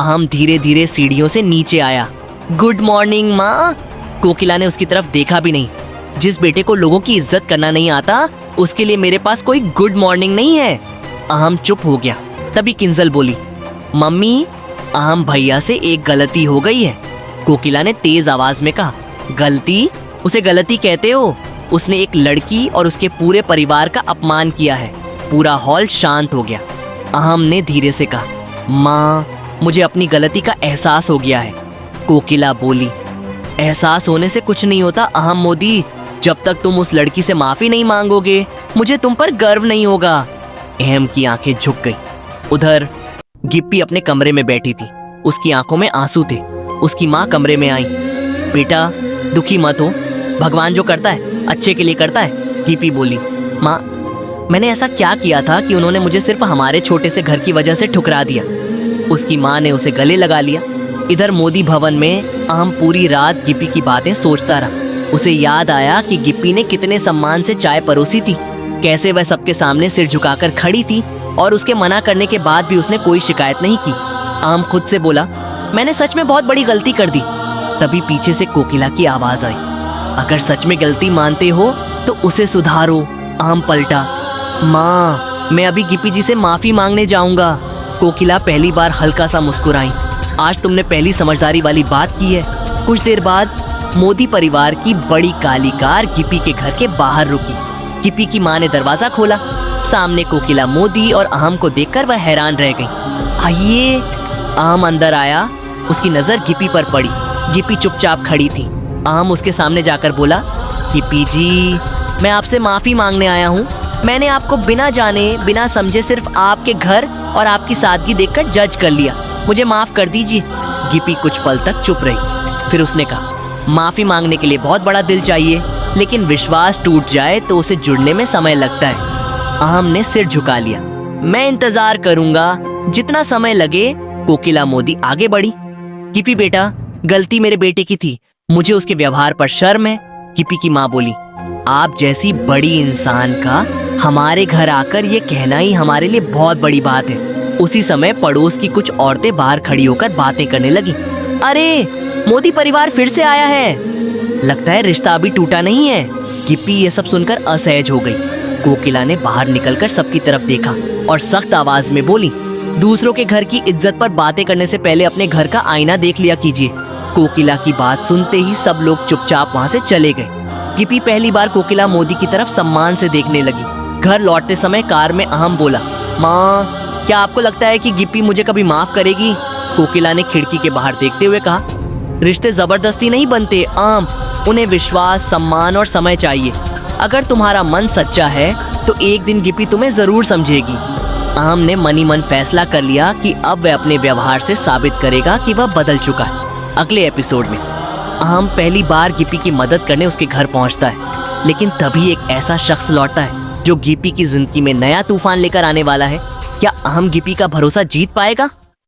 अहम धीरे धीरे सीढ़ियों से नीचे आया। गुड मॉर्निंग माँ। कोकिला ने उसकी तरफ देखा भी नहीं। जिस बेटे को लोगों की इज्जत करना नहीं आता, उसके लिए मेरे पास कोई गुड मॉर्निंग नहीं है। अहम चुप हो गया। तभी किंजल बोली, मम्मी, अहम भैया से एक गलती हो गई है। कोकिला ने तेज आवाज में कहा, गलती? उसे गलती कहते हो? उसने एक लड़की और उसके पूरे परिवार का अपमान किया है। पूरा हॉल शांत हो गया। अहम ने धीरे से कहा, माँ, मुझे अपनी गलती का एहसास हो गया है। कोकिला बोली, एहसास होने से कुछ नहीं होता अहम मोदी। जब तक तुम उस लड़की से माफी नहीं मांगोगे, मुझे तुम पर गर्व नहीं होगा। अहम की आंखें झुक गई। उधर गिप्पी अपने कमरे में बैठी थी। उसकी आंखों में आंसू थे। उसकी माँ कमरे में आई। बेटा, दुखी मत हो, भगवान जो करता है अच्छे के लिए करता है। गिप्पी बोली, माँ, मैंने ऐसा क्या किया था कि उन्होंने मुझे सिर्फ हमारे छोटे से घर की वजह से ठुकरा दिया। उसकी माँ ने उसे गले लगा लिया। इधर मोदी भवन में अहम पूरी रात गिप्पी की बातें सोचता रहा। उसे याद आया कि गिप्पी ने कितने सम्मान से चाय परोसी थी, कैसे वह सबके सामने सिर झुकाकर खड़ी थी और उसके मना करने के बाद भी उसने कोई शिकायत नहीं की। अहम खुद से बोला, मैंने सच में बहुत बड़ी गलती कर दी। तभी पीछे से कोकिला की आवाज आई, अगर सच में गलती मानते हो तो उसे सुधारो। अहम पलटा, माँ, मैं अभी गिप्पी जी से माफी मांगने जाऊंगा। कोकिला पहली बार हल्का सा मुस्कुराई। आज तुमने पहली समझदारी वाली बात की है। कुछ देर बाद मोदी परिवार की बड़ी काली कार गिप्पी के घर के बाहर रुकी। गिप्पी की माँ ने दरवाजा खोला। सामने कोकिला, मोदी और अहम को देखकर वह हैरान रह गई। आइए। अहम अंदर आया। उसकी नजर गिप्पी पर पड़ी। गिप्पी चुपचाप खड़ी थी। अहम उसके सामने जाकर बोला, गिप्पी जी, मैं आपसे माफी मांगने आया हूँ। मैंने आपको बिना जाने बिना समझे सिर्फ आपके घर और आपकी सादगी देखकर जज कर लिया। मुझे माफ कर दीजिए। गिप्पी कुछ पल तक चुप रही। फिर उसने कहा, माफी मांगने के लिए बहुत बड़ा दिल चाहिए, लेकिन विश्वास टूट जाए तो उसे जुड़ने में समय लगता है। अहम ने सिर झुका लिया। मैं इंतजार करूंगा, जितना समय लगे। कोकिला मोदी आगे बढ़ी। गिप्पी बेटा, गलती मेरे बेटे की थी, मुझे उसके व्यवहार पर शर्म है। गिप्पी की माँ बोली, आप जैसी बड़ी इंसान का हमारे घर आकर ये कहना ही हमारे लिए बहुत बड़ी बात है। उसी समय पड़ोस की कुछ औरतें बाहर खड़ी होकर बातें करने लगी। अरे, मोदी परिवार फिर से आया है। लगता है रिश्ता अभी टूटा नहीं है। गिप्पी ये सब सुनकर असहज हो गई। कोकिला ने बाहर निकलकर सबकी तरफ देखा और सख्त आवाज में बोली, दूसरों के घर की इज्जत पर बातें करने से पहले अपने घर का आईना देख लिया कीजिए। कोकिला की बात सुनते ही सब लोग चुपचाप वहां से चले गए। गिप्पी पहली बार कोकिला मोदी की तरफ सम्मान से देखने लगी। घर लौटते समय कार में अहम बोला, माँ, क्या आपको लगता है कि गिप्पी मुझे कभी माफ करेगी? कोकिला ने खिड़की के बाहर देखते हुए कहा, रिश्ते जबरदस्ती नहीं बनते अहम, उन्हें विश्वास, सम्मान और समय चाहिए। अगर तुम्हारा मन सच्चा है तो एक दिन गिप्पी तुम्हें जरूर समझेगी। अहम ने मनी मन फैसला कर लिया कि अब वह अपने व्यवहार से साबित करेगा कि वह बदल चुका है। अगले एपिसोड में अहम पहली बार गिप्पी की मदद करने उसके घर पहुंचता है, लेकिन तभी एक ऐसा शख्स लौटता है जो गिप्पी की जिंदगी में नया तूफान लेकर आने वाला है। क्या अहम गिप्पी का भरोसा जीत पाएगा?